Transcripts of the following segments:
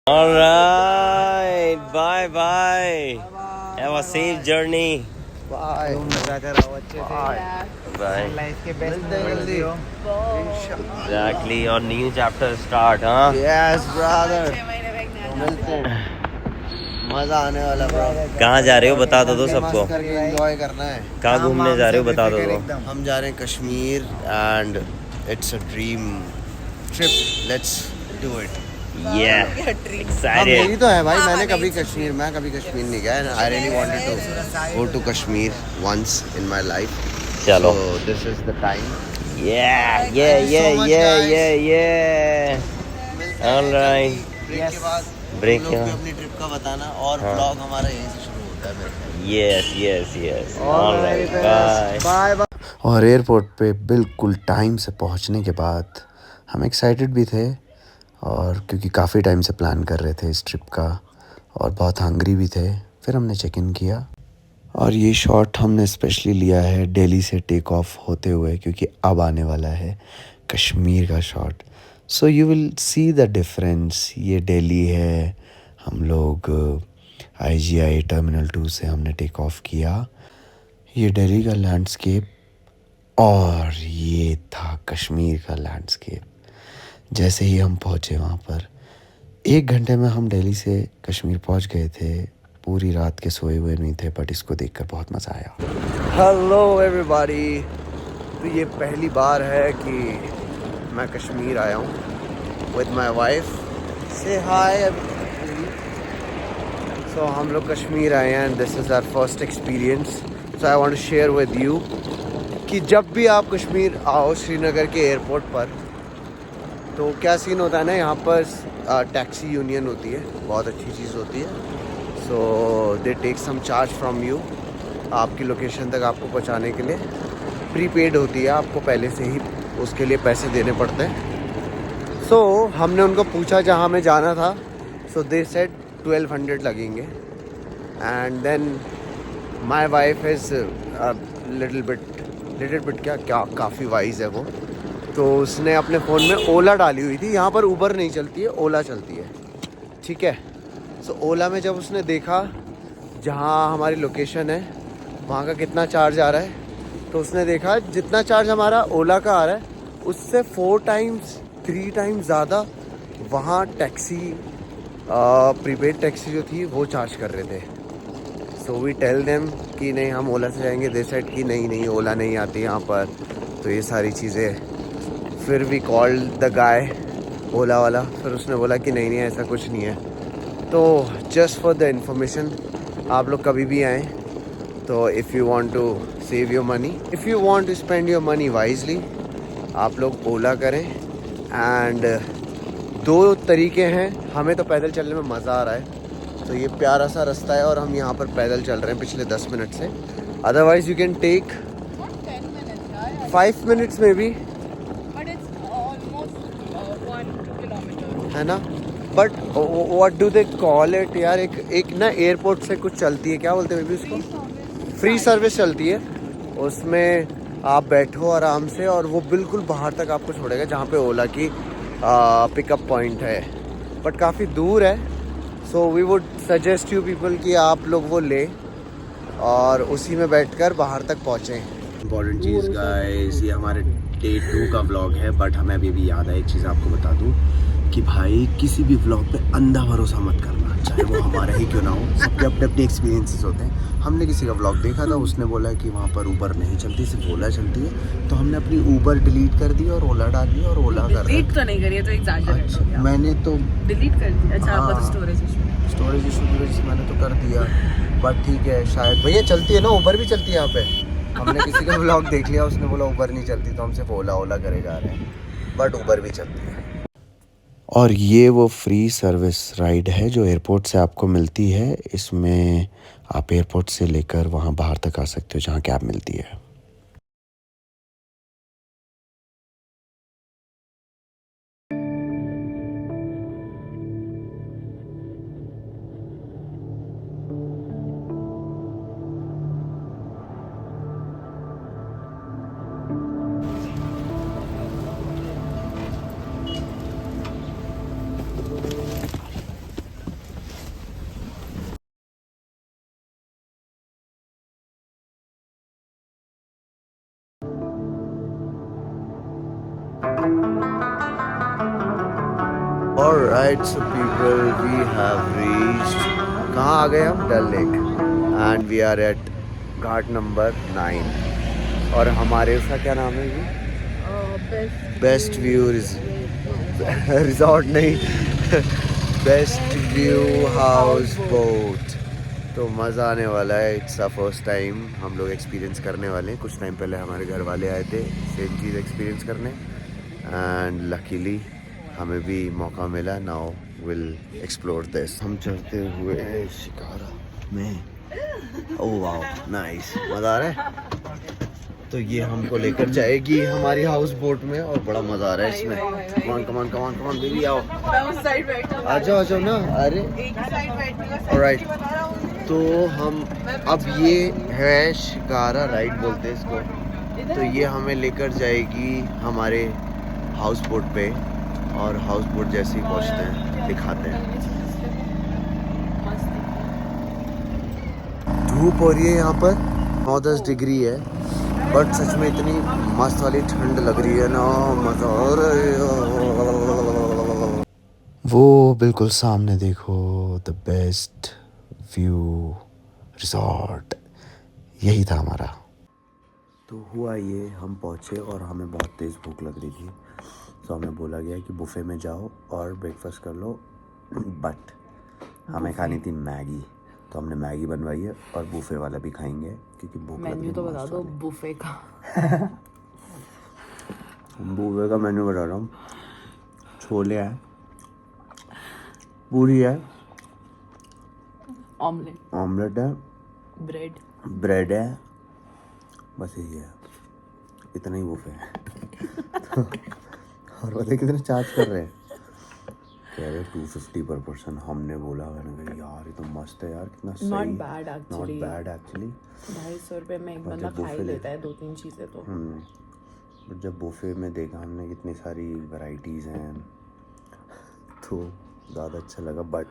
All right, bye bye. Have a safe journey. Bye जाकर आओ अच्छे से Bye. लाइफ के बेस्ट मिलते हैं जल्दी Exactly. Our new chapter start, huh? Yes brother मिलते हैं मजा आने वाला ब्रो कहाँ जा रहे हो बता दो सबको. मस्त करके एंजॉय करना है कहाँ घूमने जा रहे हो बता दो. हम जा रहे हैं Kashmir and it's a dream trip let's do it Yeah. मेरी Excited. तो है भाई मैं कभी कश्मीर नहीं गया I really wanted to go to Kashmir once in my life चलो. So this is the time Yeah. Thank you so much, guys. Yeah. All right. Break के बाद Break तुम के लोग भी बाद. अपनी ट्रिप का बताना और हाँ. ब्लॉग हमारा यहीं से शुरू होता है मेरे Yes. All right. Bye. Bye bye और एयरपोर्ट पे बिल्कुल टाइम से पहुंचने के बाद हम एक्साइटेड भी थे और क्योंकि काफ़ी टाइम से प्लान कर रहे थे इस ट्रिप का और बहुत हंग्री भी थे फिर हमने चेक इन किया और ये शॉट हमने स्पेशली लिया है दिल्ली से टेक ऑफ होते हुए क्योंकि अब आने वाला है कश्मीर का shot so you will see the difference ये दिल्ली है हम लोग IGI टर्मिनल 2 से हमने टेक ऑफ किया ये दिल्ली का लैंडस्केप और ये था कश्मीर का लैंडस्केप जैसे ही हम पहुँचे वहाँ पर 1 घंटे में हम दिल्ली से कश्मीर पहुँच गए थे पूरी रात के सोए हुए नहीं थे बट इसको देखकर बहुत मज़ा आया हेलो एवरीबॉडी तो ये पहली बार है कि मैं कश्मीर आया हूँ विद माय वाइफ से हाय सो हम लोग कश्मीर आए हैं and this is our first experience so I want to share with you कि जब भी आप कश्मीर आओ श्रीनगर के एयरपोर्ट पर तो क्या सीन होता है ना यहाँ पर टैक्सी यूनियन होती है बहुत अच्छी चीज़ होती है so they take some charge from you आपकी लोकेशन तक आपको पहुँचाने के लिए प्रीपेड होती है आपको पहले से ही उसके लिए पैसे देने पड़ते हैं सो हमने उनको पूछा जहाँ हमें जाना था सो दे सेड 1200 लगेंगे and then my wife is little bit क्या काफ़ी वाइज है वो तो उसने अपने फ़ोन में ओला डाली हुई थी यहाँ पर उबर नहीं चलती है ओला चलती है ठीक है सो ओला में जब उसने देखा जहाँ हमारी लोकेशन है वहाँ का कितना चार्ज आ रहा है तो उसने देखा जितना चार्ज हमारा ओला का आ रहा है उससे 3 टाइम्स ज़्यादा वहाँ टैक्सी प्रीपेड टैक्सी जो थी वो चार्ज कर रहे थे सो वी टेल देम कि नहीं हम ओला से जाएंगे दे सेड कि नहीं ओला नहीं आती यहाँ पर तो ये सारी चीज़ें फिर वी कॉल द गाय ओला वाला फिर उसने बोला कि नहीं ऐसा कुछ नहीं है तो जस्ट फॉर द इंफॉर्मेशन आप लोग कभी भी आएँ तो if you want to save your money if you want to spend your money wisely आप लोग ओला करें एंड 2 तरीके हैं हमें तो पैदल चलने में मज़ा आ रहा है तो ये प्यारा सा रास्ता है और हम यहाँ पर पैदल चल रहे हैं पिछले 10 मिनट से otherwise you can take 5 minutes में भी है ना but what do they call it यार एक ना एयरपोर्ट से कुछ चलती है क्या बोलते हैं बेबी उसको फ्री सर्विस चलती है उसमें आप बैठो आराम से और वो बिल्कुल बाहर तक आपको छोड़ेगा जहाँ पे ओला की पिकअप पॉइंट है बट काफ़ी दूर है so we would suggest you people कि आप लोग वो ले और उसी में बैठकर बाहर तक पहुँचें इम्पॉर्टेंट चीज़ गाइस ये हमारे डे 2 का व्लॉग है बट हमें अभी भी याद है एक चीज़ आपको बता दूँ कि भाई किसी भी व्लॉग पे अंधा भरोसा मत करना चाहे वो हमारा ही क्यों ना हो सबके अपने एक्सपीरियंसेस होते हैं हमने किसी का व्लॉग देखा था उसने बोला कि वहाँ पर ऊबर नहीं चलती सिर्फ ओला चलती है तो हमने अपनी ऊबर डिलीट कर दी और ओला डाल दी और ओला कर डिलीट तो नहीं करी है तो एग्जैजरेट हो गया मैंने तो डिलीट कर दिया अच्छा आपका तो स्टोरेज इशू की वजह से मैंने तो कर दिया बट ठीक है शायद भैया चलती है ना ऊबर भी चलती है यहाँ पे हमने किसी का व्लॉग देख लिया उसने बोला ऊबर नहीं चलती तो हम सिर्फ ओला करे जा रहे हैं बट ऊबर भी चलती है और ये वो फ्री सर्विस राइड है जो एयरपोर्ट से आपको मिलती है इसमें आप एयरपोर्ट से लेकर वहाँ बाहर तक आ सकते हो जहाँ कैब मिलती है Alright, so people, we have reached. कहाँ आ गए हम? Dal lake. And we are at ghat number 9. और हमारे उसका क्या नाम है ये? बेस्ट व्यू रिजॉर्ट नहीं, बेस्ट व्यू हाउस बोट. तो मज़ा आने वाला है. इट्स द फर्स्ट टाइम हम लोग एक्सपीरियंस करने वाले हैं. कुछ टाइम पहले हमारे घर वाले आए थे सेम चीज़ एक्सपीरियंस करने, एंड लकीली हमें भी मौका मिला. Now will explore this. हम चढ़ते हुए शिकारा में. Oh wow, nice. मज़ा आ रहा है. तो ये हमको लेकर जाएगी हमारी हाउस बोट में और बड़ा मज़ा आ रहा है इसमें. कमान कमान कमान कमान बेबी आओ. आ जाओ ना. अरे ऑलराइट. तो हम अब ये है शिकारा राइड बोलते हैं इसको. तो ये हमें लेकर जाएगी हमारे हाउस बोट पे, और हाउस बोट जैसे ही पहुँचते हैं दिखाते हैं. धूप हो रही है यहाँ पर, 9-10 डिग्री है, बट सच में इतनी मस्त वाली ठंड लग रही है ना. मज़ा आ रहा है. वो बिल्कुल सामने देखो, द बेस्ट व्यू रिजॉर्ट, यही था हमारा. तो हुआ ये, हम पहुँचे और हमें बहुत तेज़ भूख लग रही थी. तो हमें बोला गया कि बुफ़े में जाओ और ब्रेकफास्ट कर लो, बट हमें खानी थी मैगी. तो हमने मैगी बनवाई है और बुफ़े वाला भी खाएंगे क्योंकि भूख लग रही है. मेन्यू तो बता दो बुफे का. बुफ़े का मेन्यू बता रहा हूँ. छोले हैं, पूरी है, ऑमलेट है, ब्रेड है, बस यही है. इतना ही बुफ़े है. और बताइए कितने चार्ज कर रहे हैं. कह रहे 250 पर पर्सन. हमने बोला, मैंने कहा यार ये तो मस्त है यार, कितना सही. Not bad actually. 250 रुपये में एक बंदा खा ही लेता है 2-3 चीज़ें तो. बट जब बुफे में देखा हमने कितनी सारी वैरायटीज़ हैं तो ज़्यादा अच्छा लगा. बट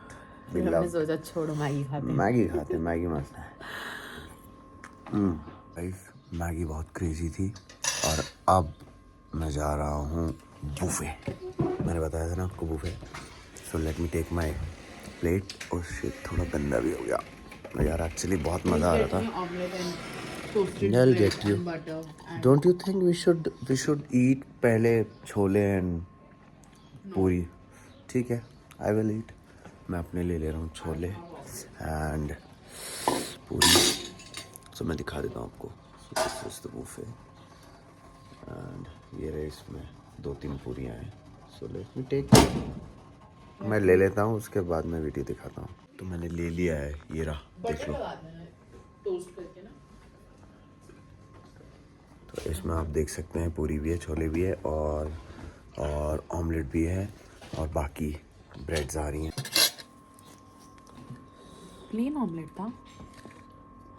हमने सोचा छोड़ो मैगी खाते. मैगी मस्त है. गाइस, मैगी बहुत क्रेजी थी. और अब मैं जा रहा हूँ बुफे. मैंने बताया था ना आपको buffet. So let me take my plate. और शिट, थोड़ा गंदा भी हो गया यार. एक्चुअली बहुत मज़ा आ रहा था. I'll get you. Don't you think we should eat पहले छोले एंड पूरी? ठीक है, I will eat. मैं अपने ले रहा हूँ छोले एंड पूरी. तो मैं दिखा देता हूँ आपको. This is the buffet. And ये रहे, इसमें 2-3 पूरियाँ हैं. So let me take. मैं ले लेता हूँ, उसके बाद मैं वीडियो दिखाता हूँ. तो मैंने ले लिया है, ये रहा, देख लो. तो इसमें आप देख सकते हैं पूरी भी है, छोले भी है, और ऑमलेट भी है, और बाकी ब्रेड्स आ रही हैं. प्लेन ऑमलेट था.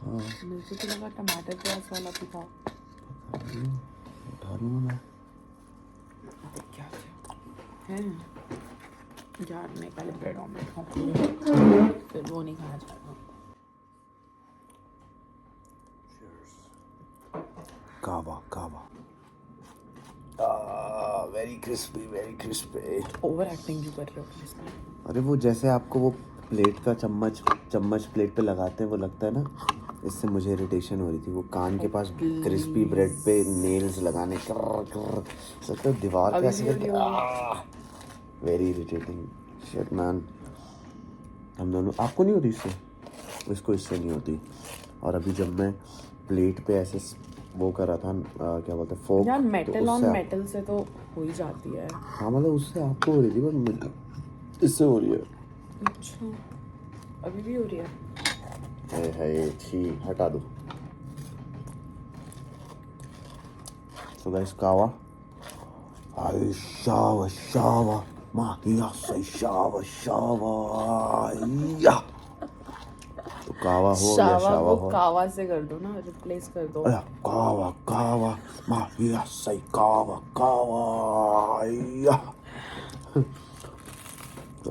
मुझे तो लगा टमाटर प्याज वाला भी था. उठा लूँ मैं. क्या है यार, मैं पहले ब्रेड ऑमलेट खाऊंगा, फिर वो नहीं खाना चाहता. कावा वेरी क्रिस्पी. ओवर एक्टिंग क्यों कर रहे हो इसमें? अरे वो जैसे आपको वो प्लेट का चम्मच प्लेट पे लगाते हैं, वो लगता है ना, इससे मुझे इरिटेशन हो रही थी. वो कान के पास क्रिस्पी ब्रेड पे नेल्स लगाने, लगता है दीवार पे ऐसे करके. Very irritating shit man. हम दोनों, आपको नहीं होती इससे, इसको इससे नहीं होती. और अभी जब मैं प्लेट पे ऐसे वो कर रहा था, क्या बोलते हैं, फोक यार, मेटल ऑन मेटल से तो हो ही जाती है. हाँ मतलब उससे आपको हो रही थी, बट मुझे इससे हो रही है. अच्छा, अभी भी हो रही है. है छी, हटा दो. So guys, कावा. Ay, Shava. Magia say Shava. या. तो कावा हो या शावा हो. कावा से कर दो ना, रिप्लेस कर दो. कावा. Magia say kahwa. या. तो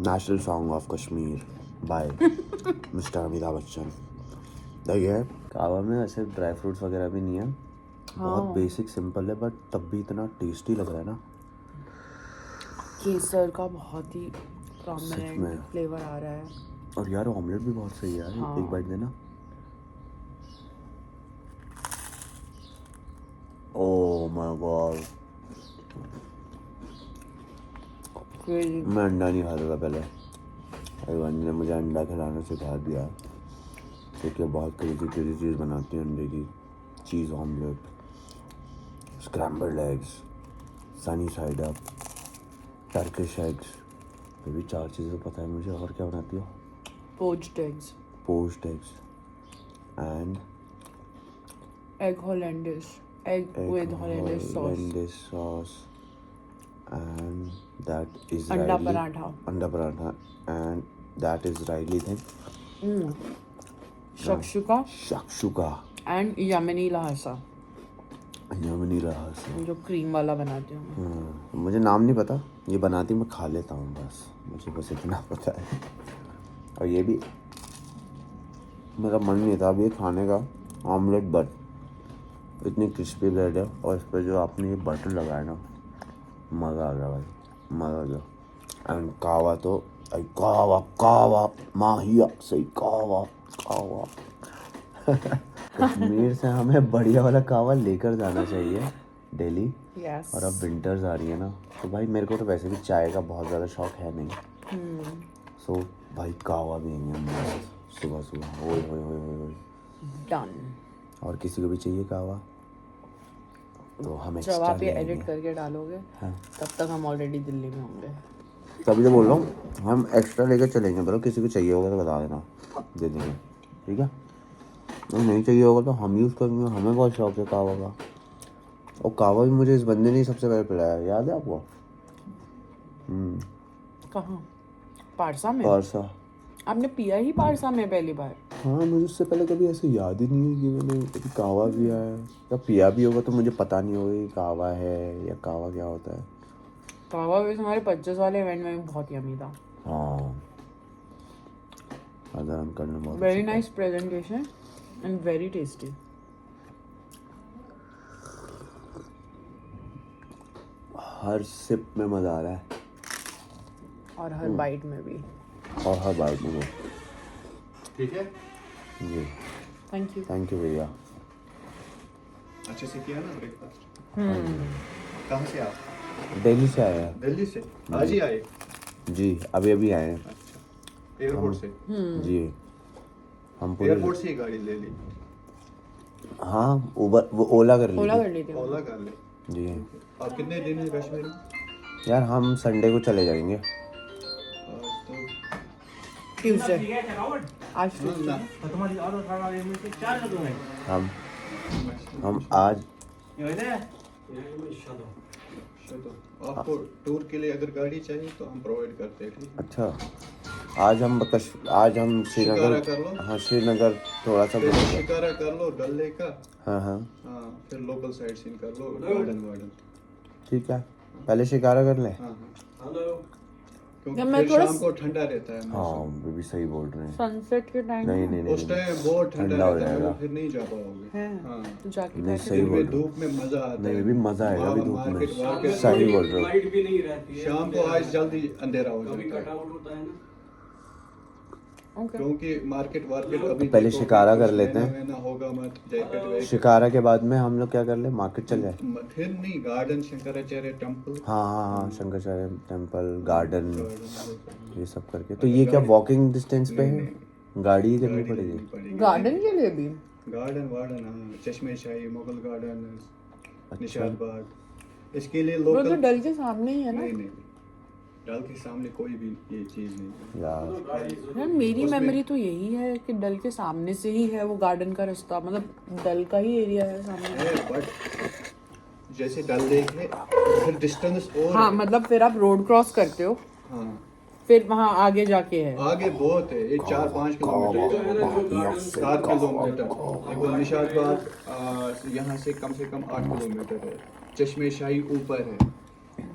national song of Kashmir by mister Amitabh Bachchan. देखिए, कावा में ऐसे ड्राई फ्रूट्स वगैरह भी नहीं है. बहुत बेसिक सिंपल है, बट तब भी इतना टेस्टी लग रहा है ना. केसर का बहुत ही सच प्रॉमिनेंट में। फ्लेवर आ रहा है। और यार ऑमलेट भी बहुत सही है यार, हाँ। एक बाइट देना। ओह माय गॉड, मैं अंडा नहीं खाता था पहले, अभिवानी ने मुझे अंडा खिलाना सिखा दिया, क्योंकि बहुत क्रेजी क्रेजी चीज़ बनाती है अंडे की। चीज़ omelette, scrambled eggs, sunny side up, Turkish eggs, ये भी 4 चीज़ें पता है मुझे। और क्या बनाती हो? Poached eggs, poached eggs and egg hollandaise, egg with hollandaise sauce, hollandaise sauce and that is anda paratha, anda paratha and that Israeli thing, shakshuka shakshuka, and Yemeni लहासा, यमनी रस। जो क्रीम वाला बनाती हूँ। मुझे नाम नहीं पता, ये बनाती मैं खा लेता हूँ बस, मुझे बस इतना पता है। और ये भी मेरा मन नहीं था अभी खाने का ऑमलेट, बट इतनी क्रिस्पी ब्रेड है और इस पर जो आपने ये बटर लगाया ना, मज़ा आ गया भाई, मज़ा आ गया। एंड कावा तो कावा कावा माहिया सही, कावा कावा। कश्मीर से हमें बढ़िया वाला कावा लेकर जाना चाहिए दिल्ली। यस। और अब विंटर्स आ रही है ना, तो भाई मेरे को तो वैसे भी चाय का बहुत ज़्यादा शौक है नहीं, सो भाई कावा भी मस्त सुबह सुबह। ओए ओए ओए ओए ओए। डन। और किसी को भी चाहिए कावा तो हम जब एक्स्ट्रा आप ये ले एडिट आएंगे। करके डालोगे हाँ। तब तक हम ऑलरेडी दिल्ली में होंगे। तभी तो बोल रहा हूँ हम एक्स्ट्रा लेकर चलेंगे, बरो किसी को चाहिए होगा तो बता देना, दे देंगे, ठीक है। और नहीं चाहिए होगा तो हम यूज़ करेंगे, हमें बहुत शौक है कावा का। और कावा भी मुझे इस बंदे ने ही सबसे पहले पिलाया, याद है आपको? कहाँ? पारसा में? पारसा। आपने पिया ही पारसा में पहली बार? हाँ, मुझे उससे पहले कभी ऐसे याद ही नहीं है कि मैंने कभी कावा पिया है, या पिया भी होगा तो मुझे पता नहीं होगा कि कावा है या कावा क्या होता है। कावा भी हमारे 25 वाले इवेंट में भी बहुत यमी था। हाँ, अदर अंकल ने बहुत very nice presentation and very tasty. हर सिप में मज़ा आ रहा है और हर बाइट में भी। और हर बाइट में भी। ठीक है, जी थैंक थैंक यू। यू भैया। अच्छे से किया ना ब्रेकफास्ट? कहाँ से आप? दिल्ली से आए हैं दिल्ली से आज ही आए? जी, अभी अभी आए हैं। अच्छा, एयरपोर्ट से? जी, हम पूरे एयरपोर्ट से ही गाड़ी ले ली? हाँ, उबर वो ओला कर ओला ली कर ली थी। ओला कर ले। जी। आप कितने दिन हैं कश्मीर में? यार हम संडे को चले जाएंगे। आज तो ट्यूसडे, आज ना, हम आज चलो आपको टूर के लिए अगर गाड़ी चाहिए तो हम प्रोवाइड करते हैं, ठीक है? अच्छा, आज हम शिकारा श्रीनगर, कर लो। हाँ श्रीनगर थोड़ा सा पहले घूमेंगे। शिकारा कर लो डल लेक का, हाँ हाँ हाँ, फिर लोकल साइट सीन कर लो, गार्डन। ठीक है, पहले शिकारा कर लें। हाँ हाँ, क्योंकि जब मैं फिर थोड़ा शाम को ठंडा रहता है हाँ, मौसम। वो भी सही बोल रहे हैं। सनसेट के टाइम नहीं नहीं नहीं उस नहीं, टाइम बहुत ठंडा ठंडा हो रहता है, जाएगा। वो फिर नहीं जा पाओगे। है हाँ, तो जाके नहीं, बैठे सही दिन बोल में रहे हो। धूप में मजा आता नहीं, है। अभी मजा आएगा अभी धूप मार्केट में। वार्केट सही बोल रहे हो। लाइट भी नहीं रहती है, शाम को आज जल्दी अंधेरा हो कभी जाता है, कटआउट होता है ना। ओके। क्योंकि मार्केट वार्केट अभी पहले देखोगे, शिकारा कर कुछ लेते हैं। लेना वेना होगा मत, जैकेट वैकेट। शिकारा के बाद में हम लोग क्या कर ले, मार्केट चल जाए। फिर नहीं, गार्डन शंकराचार्य टेम्पल। हाँ हाँ हाँ, शंकराचार्य टेम्पल, गार्डन, गार्डन ये सब करके। तो ये क्या वॉकिंग डिस्टेंस पे है? गाड़ी करनी पड़ेगी। गार्डन के लिए भी गार्डन वार्डन, हाँ, चश्मे शाही, मुगल गार्डन, अच्छा। निशात बाग, इसके लिए वो तो लोकल। डल के सामने ही है ना। नहीं, डल के सामने कोई भी ये चीज नहीं यार यार मेरी मेमोरी तो यही है कि डल के सामने से ही है वो गार्डन का रास्ता, मतलब डल का ही एरिया है सामने। है, बट जैसे डल लेक है फिर डिस्टेंस और हाँ, है। मतलब फिर आप रोड क्रॉस करते हो, हाँ, फिर वहाँ आगे जाके है। आगे बहुत है, ये 4-5 किलोमीटर, 7 किलोमीटर। देखो निशात बाग यहाँ से कम 8 किलोमीटर है। चश्मे शाही ऊपर है।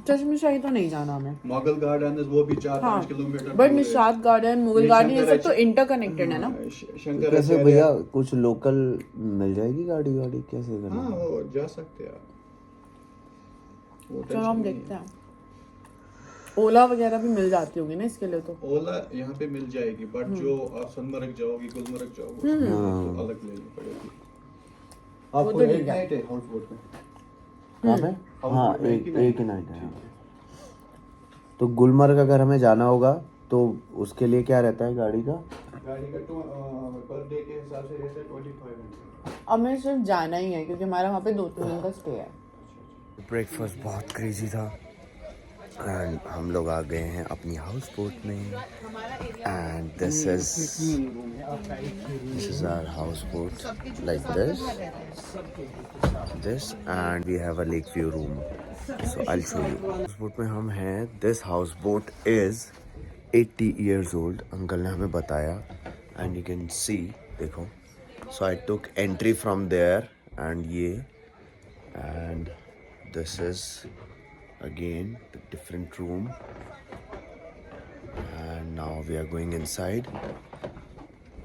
चश्मे शाही तो नहीं जाना हमें। मुगल गार्डन वो भी 4-5 हाँ, किलोमीटर बट दूर है। निशात गार्डन, मुगल ये गार्डन, ये सब तो शंकराचार्य- इंटरकनेक्टेड है ना। कैसे शंकराचार्य। भैया, कुछ लोकल मिल जाएगी गाड़ी वाड़ी, कैसे करना? हाँ, वो जा सकते हैं आप, वो चलो टेंशन हम नहीं देखते है। हैं। ओला वगैरह भी मिल जाती होगी ना इसके लिए तो। ओला यहाँ पे मिल जाएगी, बट जो आप सोनमर्ग जाओगी, गुलमर्ग जाओगे, उसमें तो अलग लेनी पड़ेगी। आपको एक नाइट है हाउस बोट में? कहाँ पे? हाँ, एक ही नाइट है। तो गुलमर्ग अगर हमें जाना होगा तो उसके लिए क्या रहता है गाड़ी का? गाड़ी का पर डे के हिसाब से रहता है 2500। हमें सिर्फ जाना ही है क्योंकि हमारा वहाँ पे 2-3 दिन का स्टे है। ब्रेकफास्ट बहुत क्रेजी था एंड हम लोग आ गए हैं अपनी हाउस बोट में and this is our house boat like this and we have a lake view room, so I will show you. House boat में हम हैं। This house boat is 80 years old, uncle ने हमें बताया and you can see, देखो। So I took entry from there and ये and this is again the different room and now we are going inside.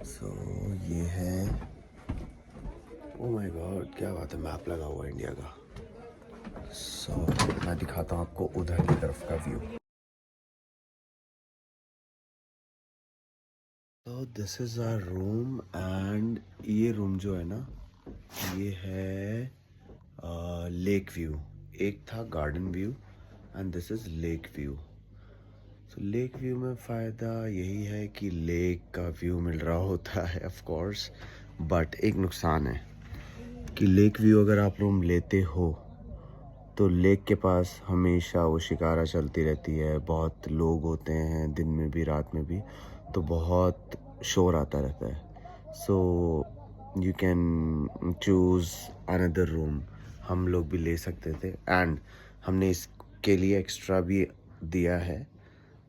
So ये है, oh my god, क्या बात है, मैप लगा हुआ है इंडिया का। So मैं दिखाता हूँ आपको उधर की तरफ का view. So this is our room and ये रूम जो है ना, ये है लेक व्यू। एक था garden view and this is lake view. So lake view में फ़ायदा यही है कि लेक का व्यू मिल रहा होता है ऑफ कोर्स, बट एक नुकसान है कि लेक व्यू अगर आप रूम लेते हो तो लेक के पास हमेशा वो शिकारा चलती रहती है, बहुत लोग होते हैं दिन में भी रात में भी, तो बहुत शोर आता रहता है। So you can choose another room, हम लोग भी ले सकते थे एंड हमने इसके लिए एक्स्ट्रा भी दिया है।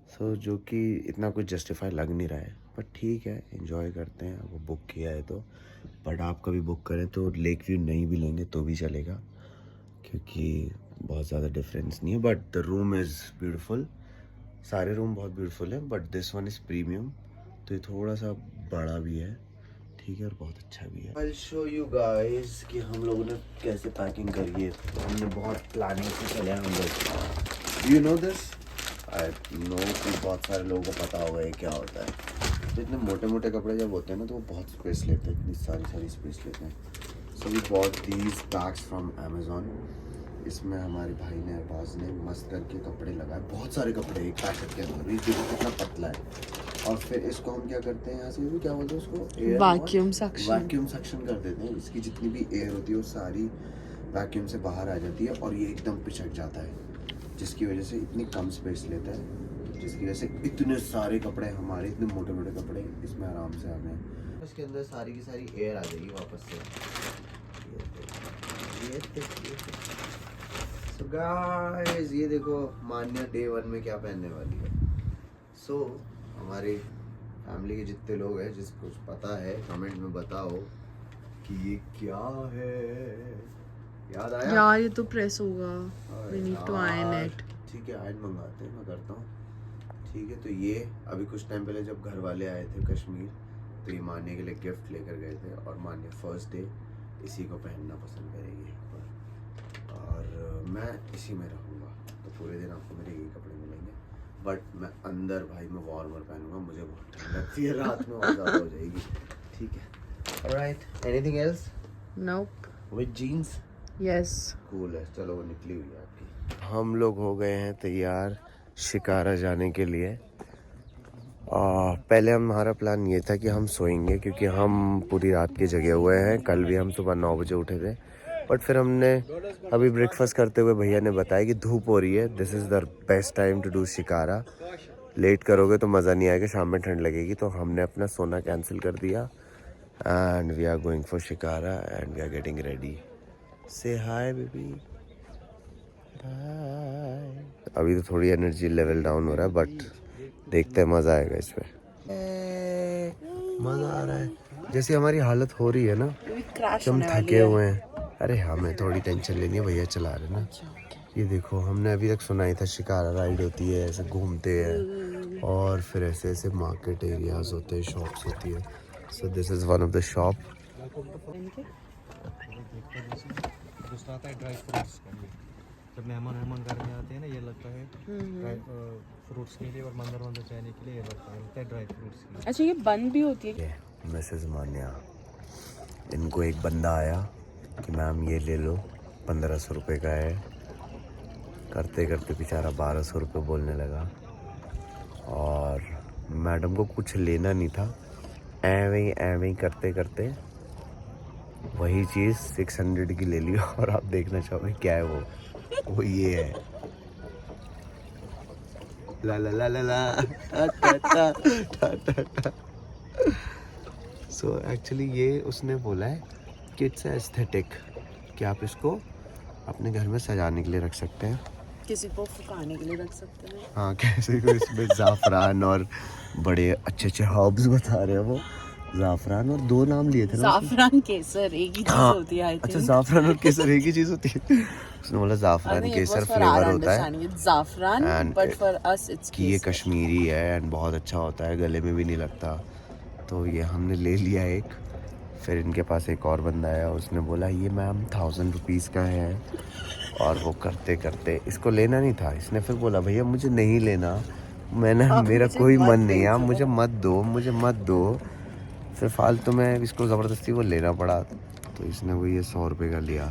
सो जो कि इतना कुछ जस्टिफाई लग नहीं रहा है, बट ठीक है, एंजॉय करते हैं। वो बुक किया है तो, बट आप कभी बुक करें तो लेक व्यू नहीं भी लेंगे तो भी चलेगा क्योंकि बहुत ज़्यादा डिफरेंस नहीं है। But the room is beautiful, सारे रूम बहुत ब्यूटीफुल हैं, but this one is premium, तो ये थोड़ा सा बड़ा भी है, ठीक है, और बहुत अच्छा भी है। I'll show you guys कि हम लोगों ने कैसे पैकिंग करी है। हमने बहुत प्लानिंग से चले हम लोग। You know this? I know कि बहुत सारे लोगों को पता होगा ये क्या होता है। तो इतने मोटे मोटे कपड़े जब होते हैं ना तो वो बहुत स्पेस लेते हैं, इतनी सारी स्पेस लेते हैं। So we bought these bags from Amazon। इसमें हमारे भाई ने, अरबाज ने मस्त करके कपड़े लगाए, बहुत सारे कपड़े एक पैकेट के अंदर। ये देखो कितना पतला है। और फिर इसको हम क्या करते हैं, यहाँ से भी क्या बोलते हैं उसको, वैक्यूम सक्शन कर देते हैं। इसकी जितनी भी एयर होती है वो सारी वैक्यूम से बाहर आ जाती है और ये एकदम पिचक जाता है, जिसकी वजह से इतनी कम स्पेस लेता है, जिसकी वजह से इतने सारे कपड़े हमारे, इतने मोटे मोटे कपड़े इसमें आराम से आ गए। इसके अंदर सारी की सारी एयर आ जाएगी वापस से। So guys, ये देखो मान्या डे 1 में क्या पहनने वाली है। So हमारी फैमिली के जितने लोग हैं, जिसको पता है कमेंट में बताओ कि ये क्या है। याद आया यार, ये तो प्रेस होगा, we need to iron it। ठीक है, आयरन मंगाते हैं, मैं करता हूँ। ठीक है, तो ये अभी कुछ टाइम पहले जब घर वाले आए थे कश्मीर, तो ये मान्या के लिए गिफ्ट लेकर गए थे और मान्या फर्स्ट डे इसी को पहनना पसंद करेगी यहाँ पर, और मैं इसी में रहूँगा, तो पूरे दिन आपको मेरे यही कपड़े मिलेंगे। बट मैं अंदर भाई मैं वार्मर पहनूंगा, मुझे बहुत ठंड लगती है, रात में और ज़्यादा हो जाएगी। ठीक है, alright, anything else? Nope. With jeans? Yes. Cool है, चलो वो निकली हुई है आपकी। हम लोग हो गए हैं तैयार शिकारा जाने के लिए। पहले हमारा प्लान ये था कि हम सोएंगे क्योंकि हम पूरी रात के जगे हुए हैं। कल भी हम सुबह 9 बजे उठे थे, बट फिर हमने अभी ब्रेकफास्ट करते हुए भैया ने बताया कि धूप हो रही है, this is the best time to do shikara. Late करोगे तो मज़ा नहीं आएगा, शाम में ठंड लगेगी, तो हमने अपना सोना कैंसिल कर दिया and we are going for shikara and we are getting ready. Say hi baby, bye. अभी तो थोड़ी एनर्जी लेवल डाउन हो रहा है, बट देखते हैं, मज़ा आएगा इसमें, मज़ा आ रहा है। जैसे हमारी हालत हो रही है ना कि हम थके हुए हैं। अरे हमें थोड़ी टेंशन लेनी है, भैया चला रहे ना। ये देखो, हमने अभी तक सुना ही था शिकारा राइड होती है, ऐसे घूमते हैं और फिर ऐसे ऐसे मार्केट एरियाज होते हैं, शॉप्स होती है। So this is one of the shop. जब मेहमान घर में आते हैं ना, ये लगता है ड्राई फ्रूट्स के लिए, और मंदिर चाहने के लिए ये लगता है ड्राई फ्रूट्स के लिए। अच्छा, ये बंद भी होती है? ये मिसेस मान्या, इनको एक बंदा आया कि मैम ये ले लो, 1500 रुपये का है। करते करते बेचारा 1200 रुपये बोलने लगा, और मैडम को कुछ लेना नहीं था। एवं ही करते करते वही चीज़ 600 की ले ली, और आप देखना चाहोगे क्या है वो ये है। ला ला ला ला ला टा टा टा टा टा। सो एक्चुअली ये उसने बोला है कि इट्स एस्थेटिक, कि आप इसको अपने घर में सजाने के लिए रख सकते हैं, किसी को फुकाने के लिए रख सकते हैं। हाँ, कैसे को इसमें ज़ाफ़रान और बड़े अच्छे अच्छे हर्ब्स बता रहे हैं वो। ज़ाफ़रान और 2 नाम लिए थे ना ज़ाफ़रान केसर एक ही चीज होती है, I अच्छा, think। ज़ाफ़रान और केसर एक ही चीज़ होती है। उसने बोला ज़ाफ़रान केसर फ्लेवर होता है, ज़ाफ़रान, And but for us it's कि ये कश्मीरी है एंड बहुत अच्छा होता है, गले में भी नहीं लगता। तो ये हमने ले लिया एक। फिर इनके पास एक और बंदा आया, उसने बोला ये मैम 1000 रुपीज़ का है, और वो करते करते इसको लेना नहीं था। इसने फिर बोला भैया मुझे नहीं लेना, मेरा कोई मन नहीं है, मुझे मत दो। फिर फालतू में इसको ज़बरदस्ती वो लेना पड़ा, तो इसने वो ये 100 रुपये का लिया।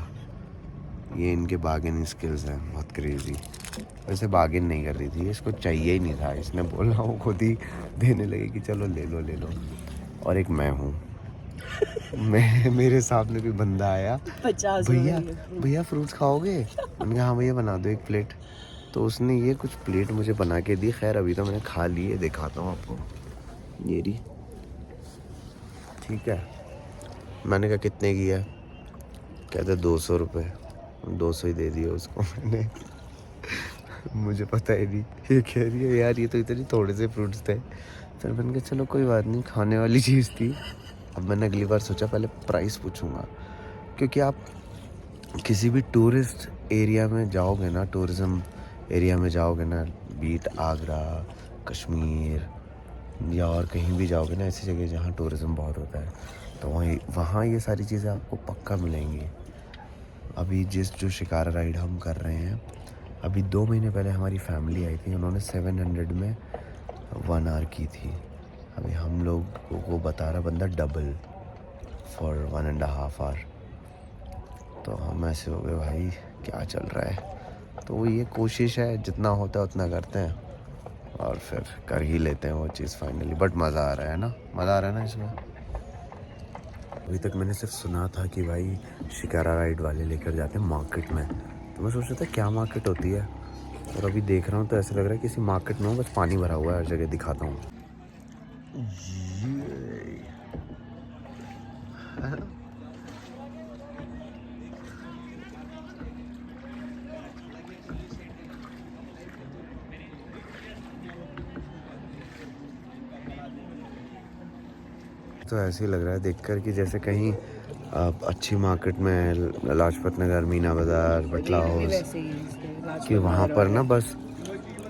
ये इनके बार्गेनिंग स्किल्स हैं बहुत क्रेजी। वैसे बार्गेन नहीं कर रही थी, इसको चाहिए ही नहीं था, इसने बोला, वो खुद ही देने लगे कि चलो ले लो। और एक मैं हूँ, मेरे सामने भी बंदा आया, 50 भैया फ्रूट्स खाओगे? मैंने कहा हाँ भैया बना दो 1 प्लेट। तो उसने ये कुछ प्लेट मुझे बना के दी। खैर अभी तो मैंने खा लिए, दिखाता हूँ आपको, ये रही, ठीक है। मैंने कहा कितने की है? कहते 200 रुपये। 200 ही दे दिए उसको मैंने। मुझे पता ही नहीं, ये कह रही है यार ये तो इतने थोड़े से फ्रूट्स थे। फिर मैंने कहा चलो कोई बात नहीं, खाने वाली चीज़ थी। अब मैंने अगली बार सोचा पहले प्राइस पूछूंगा, क्योंकि आप किसी भी टूरिस्ट एरिया में जाओगे ना, टूरिज़्म एरिया में जाओगे ना, बीट आगरा, कश्मीर या और कहीं भी जाओगे ना, ऐसी जगह जहाँ टूरिज़्म बहुत होता है, तो वहाँ ये सारी चीज़ें आपको पक्का मिलेंगी। अभी जो शिकारा राइड हम कर रहे हैं, अभी 2 महीने पहले हमारी फैमिली आई थी, उन्होंने 700 में 1 आवर की थी। अभी हम लोग को बता रहा बंदा डबल फॉर 1.5 आवर। तो हम ऐसे हो गए भाई क्या चल रहा है। तो ये कोशिश है, जितना होता है उतना करते हैं, और फिर कर ही लेते हैं वो चीज़ फाइनली। बट मज़ा आ रहा है ना, इसमें। अभी तक मैंने सिर्फ सुना था कि भाई शिकारा राइड वाले लेकर जाते हैं मार्केट में, तो मैं सोच रहा था क्या मार्केट होती है, और अभी देख रहा हूँ तो ऐसा लग रहा है किसी मार्केट में बस पानी भरा हुआ है हर जगह। दिखाता हूँ। तो ऐसे ही लग रहा है देखकर कि जैसे कहीं अच्छी मार्केट में, लाजपत नगर, मीना बाज़ार, बटला हाउस, कि वहाँ पर ना बस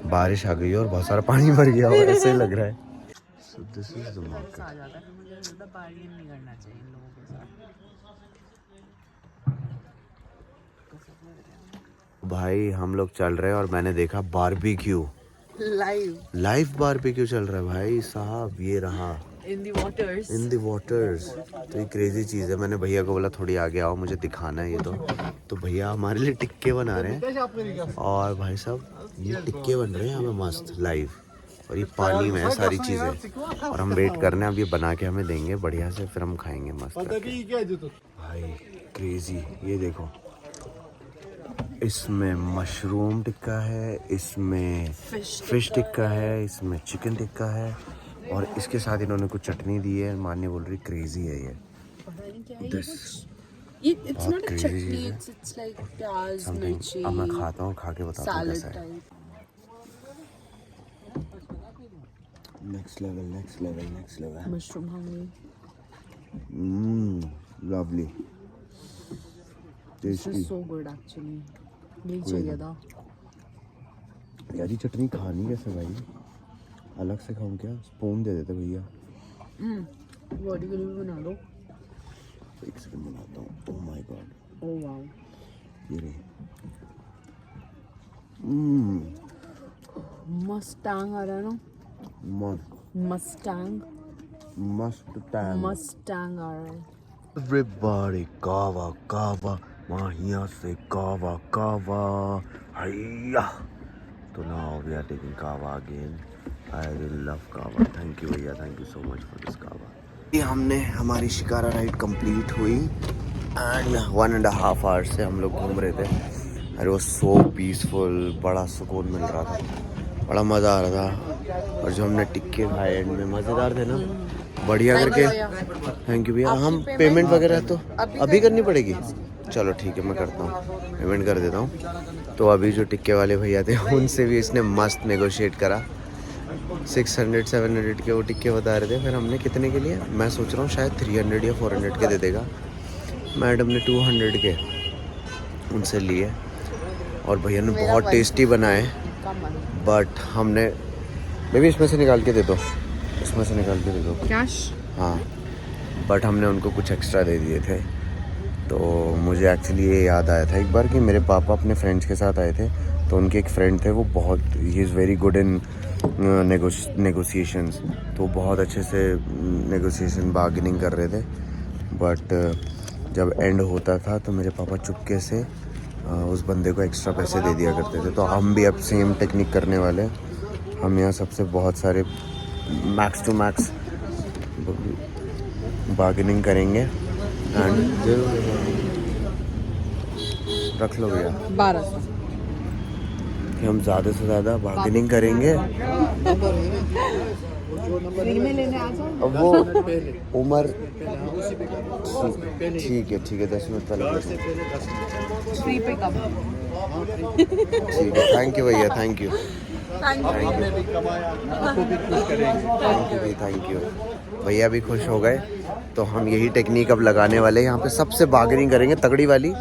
बारिश आ गई और बहुत सारा पानी भर गया हो, ऐसे लग रहा है। So this is the market. आ जाता है, मुझे ज़्यादा बार्गेन नहीं करना चाहिए इन लोगों के साथ। भाई हम लोग चल रहे हैं और मैंने देखा बारबेक्यू, लाइव बारबेक्यू चल रहा है भाई साहब। ये रहा इन द वाटर्स। तो ये क्रेजी चीज़ है। मैंने भैया को बोला थोड़ी आगे आओ, मुझे दिखाना है ये। तो भैया हमारे लिए टिक्के बना रहे हैं, और भाई साहब ये टिक्के बन रहे हैं हमें मस्त लाइव, और ये पानी में है सारी चीज़ें, और हम वेट कर रहे हैं। अब ये बना के हमें देंगे बढ़िया से, फिर हम खाएंगे मस्त भाई। क्रेजी, ये देखो, इसमें मशरूम टिक्का है, इसमें फिश टिक्का है, इसमें चिकन टिक्का है, और इसके साथ इन्होंने कुछ चटनी दी है। मान्य बोल रही क्रेजी है ये। It's not a chutney, it's like प्याज, मिर्ची, अब मैं खाता हूँ, खा के बताता हूँ कैसा है। Next level. Mushroom Hungary. Lovely, tasty. So good actually। यही चाहिए था। यार ये चटनी खानी कैसे भाई? अलग से खाऊं क्या? स्पून दे देते भैया। बॉडी के लिए भी बना दो। एक सेकंड बनाता हूँ। Oh my God, oh wow. ये रही। मस्टैंग आ रहा है ना, मस्टैंग मस्टैंग आ रहा है। Everybody kava kava, mahiya se kava kava, hayya. So now we are taking kava again. I really love kava. Thank you भैया, thank you so much for this kava. ये हमने हमारी shikara ride complete हुई and 1.5 hours से हम लोग घूम रहे थे। अरे वो सो पीसफुल, बड़ा सुकून मिल रहा था, बड़ा मज़ा आ रहा था। और जो हमने टिक्के खाए एंड में मज़ेदार थे ना, बढ़िया करके। थैंक यू भैया। हम पेमेंट वगैरह तो अभी करनी पड़ेगी? चलो ठीक है, मैं करता हूँ, पेमेंट कर देता हूँ। तो अभी जो टिक्के वाले भैया थे उनसे भी इसने मस्त नेगोशिएट करा। 600-700 के वो टिक्के बता रहे थे। फिर हमने कितने के लिए, मैं सोच रहा हूँ शायद 300 या 400 के दे देगा। मैडम ने 200 के उनसे लिए और भैया ने बहुत टेस्टी बनाए। बट हमने, बेबी इसमें से निकाल के दे दो, इसमें से निकाल के दे दो कैश। हाँ, बट हमने उनको कुछ एक्स्ट्रा दे दिए थे। तो मुझे एक्चुअली ये याद आया था एक बार कि मेरे पापा अपने फ्रेंड्स के साथ आए थे, तो उनके एक फ्रेंड थे, वो बहुत, he is very good in negotiations, तो बहुत अच्छे से नेगोशिएशन बार्गेनिंग कर रहे थे। बट जब एंड होता था तो मेरे पापा चुपके से उस बंदे को एक्स्ट्रा पैसे दे दिया करते थे। तो हम भी अब सेम टेक्निक करने वाले। हम यहाँ सबसे बहुत सारे मैक्स टू मैक्स बार्गेनिंग करेंगे एंड रख लो भैया 1200 कि हम ज़्यादा से ज़्यादा बार्गेनिंग करेंगे। अब वो उम्र ठीक है 10 मिनट पहले ठीक है। थैंक यू भैया, थैंक यू थैंक यू। भैया भी खुश हो गए। तो हम यही टेक्निक अब लगाने वाले हैं। यहाँ पे सबसे बार्गेनिंग करेंगे तगड़ी वाली,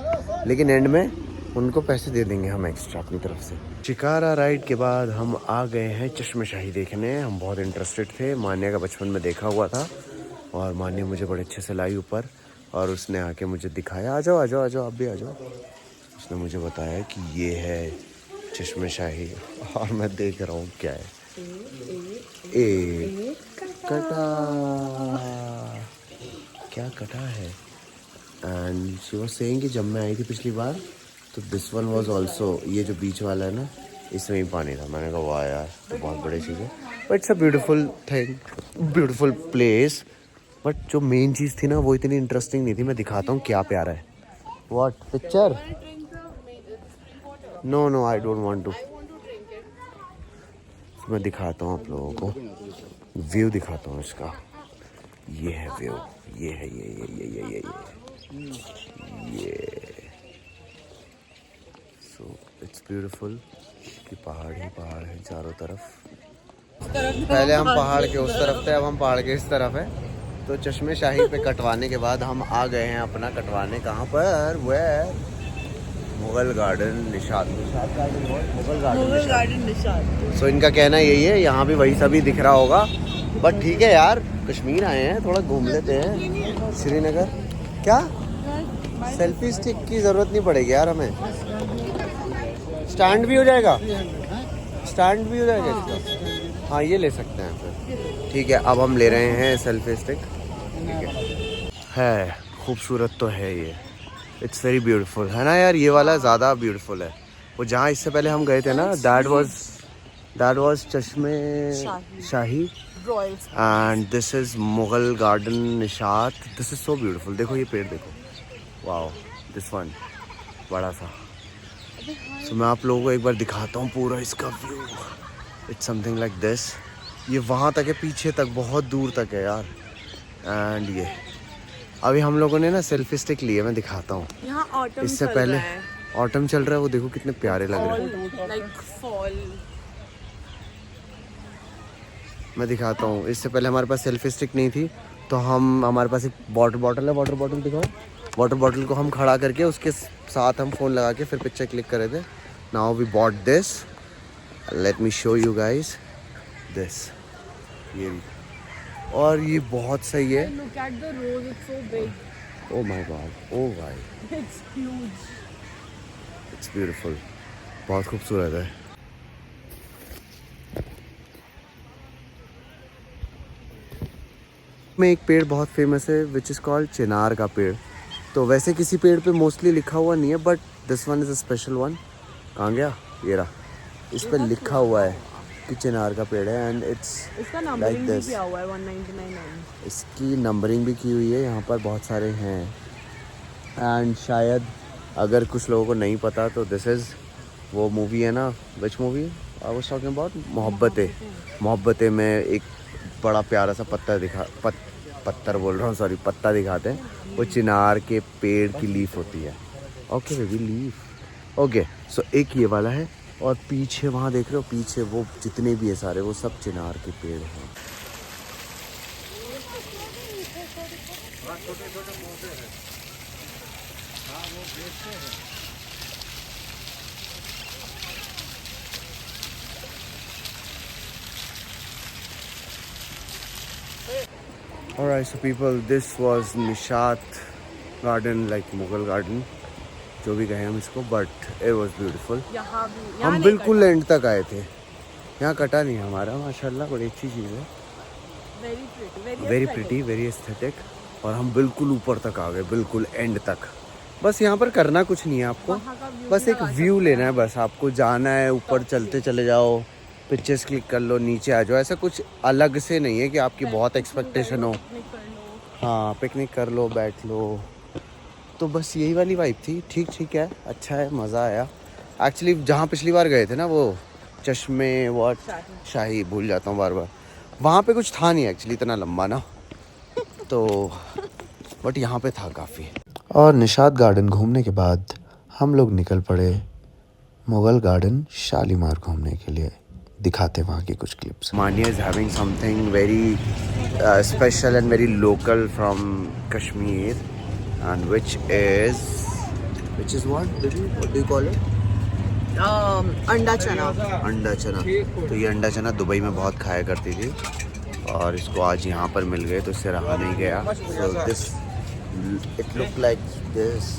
लेकिन एंड में उनको पैसे दे देंगे हम एक्स्ट्रा अपनी तरफ से। शिकारा राइड के बाद हम आ गए हैं चश्मेशाही देखने। हम बहुत इंटरेस्टेड थे, मान्या का बचपन में देखा हुआ था और मान्या मुझे बड़े अच्छे से लाई ऊपर और उसने आके मुझे दिखाया, आ जाओ आ जाओ आ जाओ, आप भी आ जाओ। उसने मुझे बताया कि ये है चश्मेशाही और मैं देख रहा हूँ क्या है। एक कटा, क्या कटा है। एंड शी वाज सेइंग कि जब मैं आई थी पिछली बार तो दिस वन वाज आल्सो, ये जो बीच वाला है ना, इसमें ही पानी था। मैंने कहा वाह यार, तो बहुत बड़ी चीज़ है। But it's a beautiful thing, beautiful place. But जो मेन चीज़ थी ना वो इतनी इंटरेस्टिंग नहीं थी। मैं दिखाता हूँ क्या प्यारा है। What picture? No I don't want to. मैं दिखाता हूँ आप लोगों को, व्यू दिखाता हूँ इसका। ये है व्यू, ये है ये सो इट्स ब्यूटीफुल कि पहाड़ ही पहाड़ है चारों तरफ। पहले हम पहाड़ के उस तरफ थे, अब हम पहाड़ के इस तरफ है। तो चश्मेशाही पे कटवाने के बाद हम आ गए हैं अपना कटवाने कहाँ पर, वह Mughal garden Nishat garden, Mughal garden Nishat. So इनका कहना यही है, यहाँ भी वही सभी दिख रहा होगा। बट ठीक है यार, कश्मीर आए हैं, थोड़ा घूम लेते हैं। श्रीनगर क्या सेल्फी स्टिक की ज़रूरत नहीं पड़ेगी यार हमें। स्टैंड भी हो जाएगा, स्टैंड भी हो जाएगा इसका। हाँ ये ले सकते हैं फिर, ठीक है। अब हम ले रहे हैं सेल्फी स्टिक, ठीक है। खूबसूरत तो है ये, इट्स वेरी ब्यूटीफुल, है ना यार। ये वाला ज़्यादा ब्यूटीफुल है। वो जहाँ इससे पहले हम गए थे ना, that was Chashme Shahi and this is Mughal garden Nishat. This is so beautiful. देखो ये पेड़ देखो, वाओ, दिस वन बड़ा सा। सो मैं आप लोगों को एक बार दिखाता हूँ पूरा इसका view. It's something like this. ये वहाँ तक है, पीछे तक, बहुत दूर तक है यार। एंड ये अभी हम लोगों ने ना सेल्फी स्टिक लिए, मैं दिखाता हूँ। इससे पहले ऑटम चल रहा है, वो देखो कितने प्यारे लग रहे हैं, लाइक फॉल। मैं दिखाता हूँ। इससे पहले हमारे पास सेल्फी स्टिक नहीं थी, तो हमारे पास एक वाटर बॉटल है, वाटर बॉटल दिखाओ। वाटर बॉटल को हम खड़ा करके उसके साथ हम फ़ोन लगा के फिर पिक्चर क्लिक कर रहे थे। Now we bought this, let me show you guys this. ये भी, और ये बहुत सही है। Look at the rose, it's so big. Oh my god, oh भाई, It's huge. it's beautiful. बहुत खूबसूरत है। में एक पेड़ बहुत फेमस है विच इज़ कॉल्ड चिनार का पेड़। तो वैसे किसी पेड़ पे मोस्टली लिखा हुआ नहीं है, but this one is a special one. कहाँ गया ये रहा, इस पर लिखा हुआ है कि चिनार का पेड़ है एंड इट्स लाइक दिस। हुआ है 199। इसकी नंबरिंग भी की हुई है, यहाँ पर बहुत सारे हैं। एंड शायद अगर कुछ लोगों को नहीं पता तो दिस इज़ वो मूवी है ना, which movie I was talking about, Mohabbatein में एक बड़ा प्यारा सा पत्ता दिखाते हैं, वो चिनार के पेड़ की लीफ होती है। Okay baby, leaf. ओके, सो एक ये वाला है और पीछे वहाँ देख रहे हो, पीछे वो जितने भी है सारे वो सब चिनार के पेड़ हैं। Alright, so people, this was Nishat Garden, like Mughal Garden, जो भी कहें हम इसको, but it was beautiful। हम बिल्कुल एंड तक आए थे, यहाँ कटा नहीं हमारा, माशाल्लाह बड़ी अच्छी चीज़ है। Very pretty, very aesthetic. और हम बिल्कुल ऊपर तक आ गए, बिल्कुल एंड तक। बस यहाँ पर करना कुछ नहीं है आपको, बस एक व्यू लेना है, बस आपको जाना है ऊपर, चलते चले जाओ, पिक्चर्स क्लिक कर लो, नीचे आ जाओ। ऐसा कुछ अलग से नहीं है कि आपकी बहुत एक्सपेक्टेशन हो। हाँ, पिकनिक कर लो, बैठ लो, तो बस यही वाली वाइब थी। ठीक है, अच्छा है, मज़ा आया। एक्चुअली जहाँ पिछली बार गए थे ना, वो चश्मे शाही भूल जाता हूँ बार बार, वहाँ पे कुछ था नहीं एक्चुअली इतना लंबा ना, तो बट यहाँ पे था काफ़ी। और निशात गार्डन घूमने के बाद हम लोग निकल पड़े मुग़ल गार्डन शालीमार घूमने के लिए। दिखाते वहाँ की कुछ क्लिप्स। मानिया is having something very special and very local from Kashmir and which is what do you call it? अंडा चना। अंडा चना। तो ये अंडा चना दुबई में बहुत खाया करती थी और इसको आज यहाँ पर मिल गए तो इससे रहा नहीं गया। So this it look like this।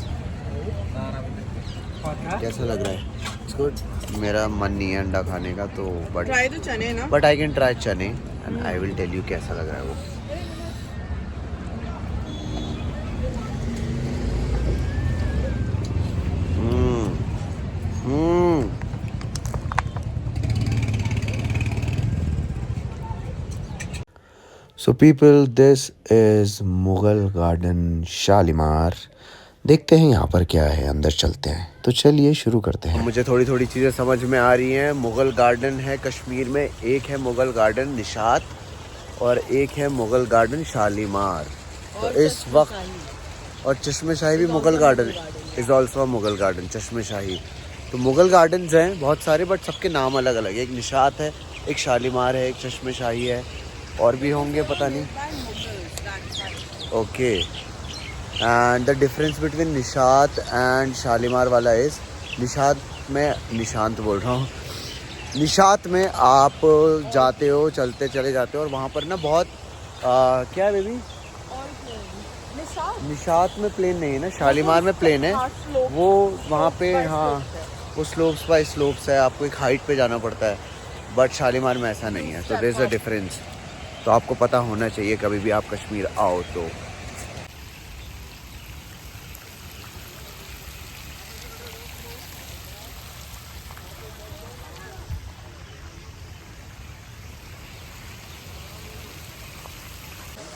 कैसा लग रहा है? It's good। मेरा मन नहीं है अंडा खाने का, तो ट्राई तो चने ना, बट आई कैन ट्राई चने and I will tell you कैसा लग रहा है वो। So people, this is Mughal garden Shalimar. देखते हैं यहाँ पर क्या है, अंदर चलते हैं। तो चलिए शुरू करते हैं। मुझे थोड़ी थोड़ी चीज़ें समझ में आ रही हैं। मुग़ल गार्डन है कश्मीर में, एक है मुग़ल गार्डन निशात और एक है मुग़ल गार्डन शालीमार। तो इस वक्त और चश्मे शाही भी Mughal garden is also Mughal garden चश्मे शाही। तो मुग़ल गार्डन्स हैं बहुत सारे, बट सबके नाम अलग अलग है। एक निशात है, एक शालीमार है, एक चश्मे शाही है, और भी होंगे पता नहीं। Okay, and the difference between Nishat and Shalimar वाला इज़, निशात में निशांत बोल रहा हूँ, निशात में आप जाते हो, चलते चले जाते हो और वहाँ पर ना बहुत क्या है बेबी, निशात में प्लेन नहीं है ना, शालीमार में प्लेन है। वो वहाँ पे हाँ वो स्लोप्स बाय स्लोप्स है, आपको एक हाइट पे जाना पड़ता है, बट शालीमार में ऐसा नहीं है। तो देयर इज़ अ डिफरेंस, तो आपको पता होना चाहिए कभी भी आप कश्मीर आओ तो।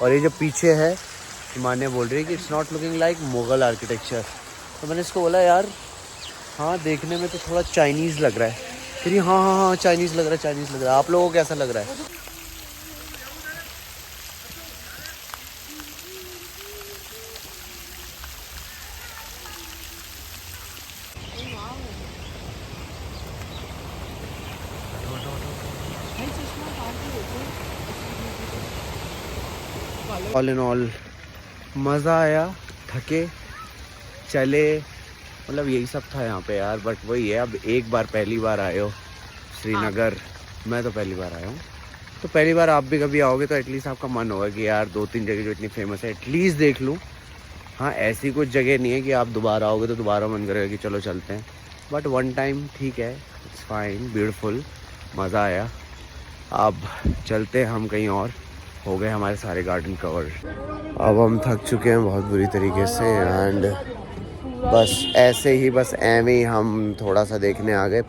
और ये जो पीछे है, मान्या बोल रही है कि it's not looking like Mughal architecture. तो मैंने इसको बोला यार हाँ देखने में तो थोड़ा चाइनीज़ लग रहा है। फिर हाँ चाइनीज़ लग रहा है। आप लोगों को कैसा लग रहा है? ऑल इन ऑल मज़ा आया, थके चले, मतलब यही सब था यहाँ पे यार। बट वही है, अब एक बार पहली बार आए हो श्रीनगर, मैं तो पहली बार आया हूँ, तो पहली बार आप भी कभी आओगे तो एटलीस्ट आपका मन होगा कि यार 2-3 जगह जो इतनी फेमस है एटलीस्ट देख लूँ। हाँ, ऐसी कुछ जगह नहीं है कि आप दोबारा आओगे तो दोबारा मन करेगा कि चलो चलते हैं, बट वन टाइम ठीक है, इट्स फाइन, ब्यूटीफुल, मज़ा आया। अब चलते हैं हम कहीं और, हो गए हमारे सारे गार्डन कवर। अब हम थक चुके हैं बहुत बुरी तरीके से एंड बस ऐसे ही, बस एवं ही हम थोड़ा सा देखने आ गए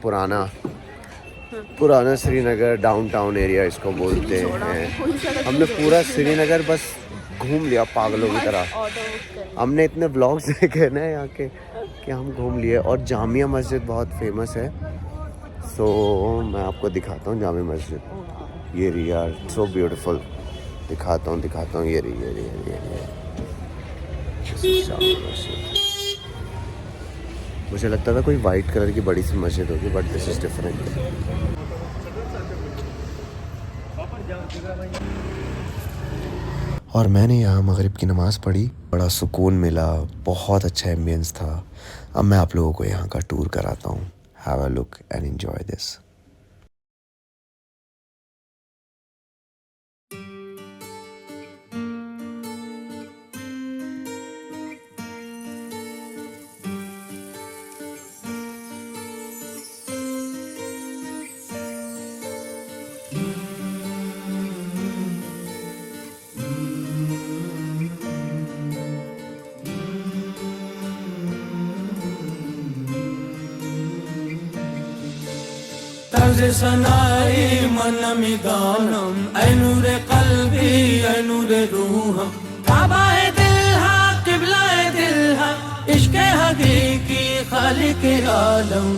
पुराना श्रीनगर डाउनटाउन एरिया इसको बोलते हैं। हमने पूरा श्रीनगर बस घूम लिया पागलों की तरह। हमने इतने व्लॉग्स देखे ना यहाँ के कि हम घूम लिए। और जामिया मस्जिद बहुत फेमस है, सो मैं आपको दिखाता हूँ जामिया मस्जिद। ये रही यार, सो ब्यूटीफुल, दिखाता हूँ ये रही। मुझे लगता था कोई वाइट कलर की बड़ी सी मस्जिद होगी, बट दिस इज डिफरेंट। और मैंने यहाँ मगरिब की नमाज़ पढ़ी, बड़ा सुकून मिला, बहुत अच्छा एम्बियंस था। अब मैं आप लोगों को यहाँ का टूर कराता हूँ। Have a look and enjoy this. तर्ज सनाई मन मिदानम ऐ नूरे कल्बी ऐ नूरे रूहम काबाए दिल हा किबलाए दिल हा इश्क़े हकीकी खालिक़े आलम।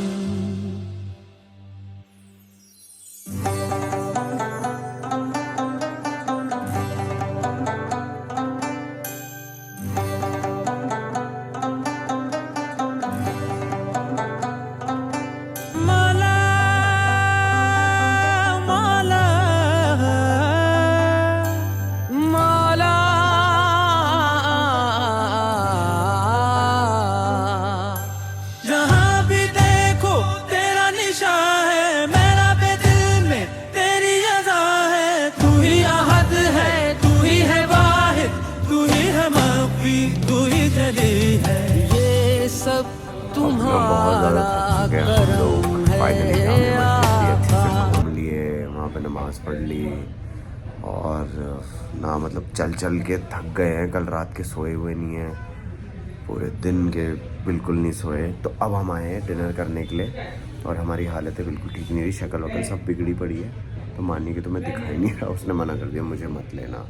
नमाज़ पढ़ ली और ना मतलब चल के थक गए हैं, कल रात के सोए हुए नहीं हैं, पूरे दिन के बिल्कुल नहीं सोए। तो अब हम आए हैं डिनर करने के लिए और हमारी हालत है बिल्कुल ठीक नहीं रही, शक्ल वकल सब बिगड़ी पड़ी है। तो मानी कि तो मैं दिखाई नहीं रहा, उसने मना कर दिया मुझे मत लेना।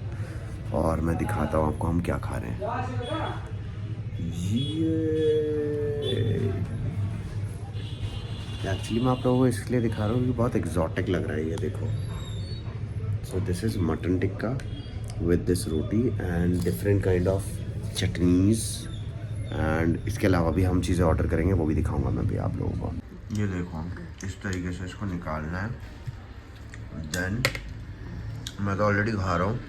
और मैं दिखाता हूँ आपको हम क्या खा रहे हैं। एक्चुअली मैं आप लोगों को इसलिए दिखा रहा हूँ क्योंकि बहुत एग्जॉटिक लग रहा है ये, देखो। So this is mutton tikka with this roti and different kind of chutneys and इसके अलावा भी हम चीज़ें ऑर्डर करेंगे, वो भी दिखाऊंगा मैं भी आप लोगों को। ये देखो इस तरीके से इसको निकालना है। देन मैं तो ऑलरेडी खा रहा हूँ,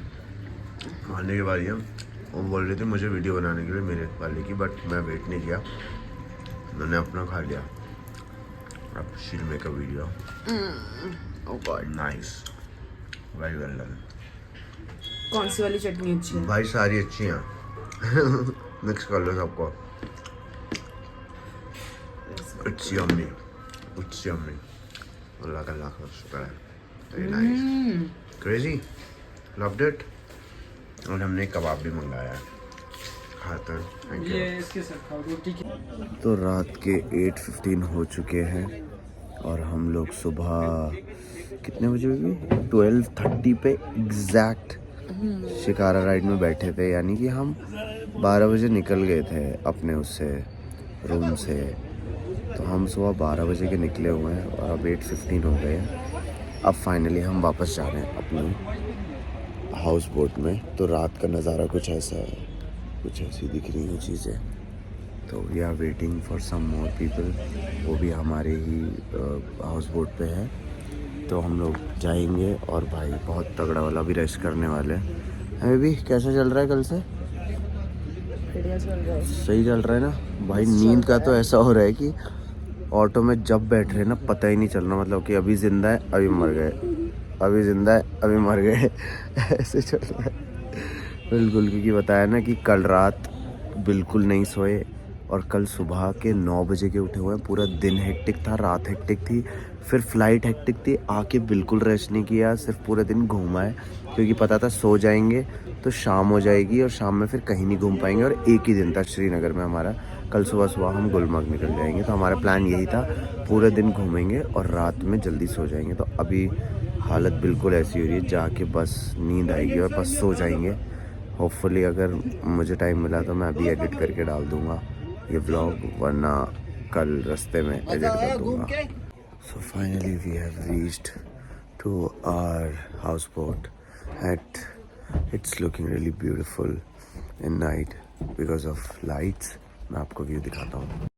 खाने के बाद वो बोल रही थी मुझे वीडियो बनाने के लिए मेरे वाले की, बट मैं वेट नहीं किया, मैंने अपना खा लिया। अब शील make a video. Oh God, nice, very well done. कौन सी वाली चटनी अच्छी है? भाई सारी अच्छी हैं मिक्स कर लो सबको। अच्छी अम्मी, अच्छी अम्मी, अल्लाह का लाख शुक्र है। Very nice, crazy, loved it. और हमने कबाब भी मंगाया है, खाते हैं। ये इसके साथ खाओ रोटी के। तो रात के 8:15 हो चुके हैं और हम लोग सुबह कितने बजे हुई 12:30 पे एग्जैक्ट शिकारा राइड में बैठे थे, यानी कि हम 12 बजे निकल गए थे अपने उससे रूम से। तो हम सुबह 12 बजे के निकले हुए हैं और अब 8:15 हो गए हैं। अब फाइनली हम वापस जा रहे हैं अपने हाउस बोट में। तो रात का नज़ारा कुछ ऐसा है, कुछ ऐसी दिख रही हैं चीज़ें। तो we are waiting for some more people, वो भी हमारे ही हाउस बोट पे है। तो हम लोग जाएंगे और भाई बहुत तगड़ा वाला भी रेस्ट करने वाले हैं। हमें भी कैसा चल रहा है कल से? बढ़िया चल रहा है, सही चल रहा है ना भाई। नींद का तो ऐसा हो रहा है कि ऑटो में जब बैठ रहे ना पता ही नहीं चल रहा, मतलब कि अभी ज़िंदा है अभी मर गए, अभी ज़िंदा है अभी मर गए ऐसे चल रहा है बिल्कुल। क्योंकि बताया ना कि कल रात बिल्कुल नहीं सोए और कल सुबह के 9 बजे के उठे हुए हैं। पूरा दिन हेक्टिक था, रात हेक्टिक थी, फिर फ्लाइट हेक्टिक थी, आके बिल्कुल रेस्ट नहीं किया, सिर्फ पूरे दिन घूमा है क्योंकि पता था सो जाएंगे तो शाम हो जाएगी और शाम में फिर कहीं नहीं घूम पाएंगे। और एक ही दिन था श्रीनगर में हमारा, कल सुबह सुबह हम गुलमर्ग निकल जाएंगे। तो हमारा प्लान यही था, पूरे दिन घूमेंगे और रात में जल्दी सो जाएंगे। तो अभी हालत बिल्कुल ऐसी हो रही है, जाके बस नींद आएगी और बस सो जाएंगे। होपफुली अगर मुझे टाइम मिला तो मैं अभी एडिट करके डाल दूँगा ये व्लॉग, वरना कल रास्ते में एडिट कर दूँगा। So finally we have reached to our house boat at, it's looking really beautiful in night because of lights. मैं आपको व्यू दिखाता हूँ।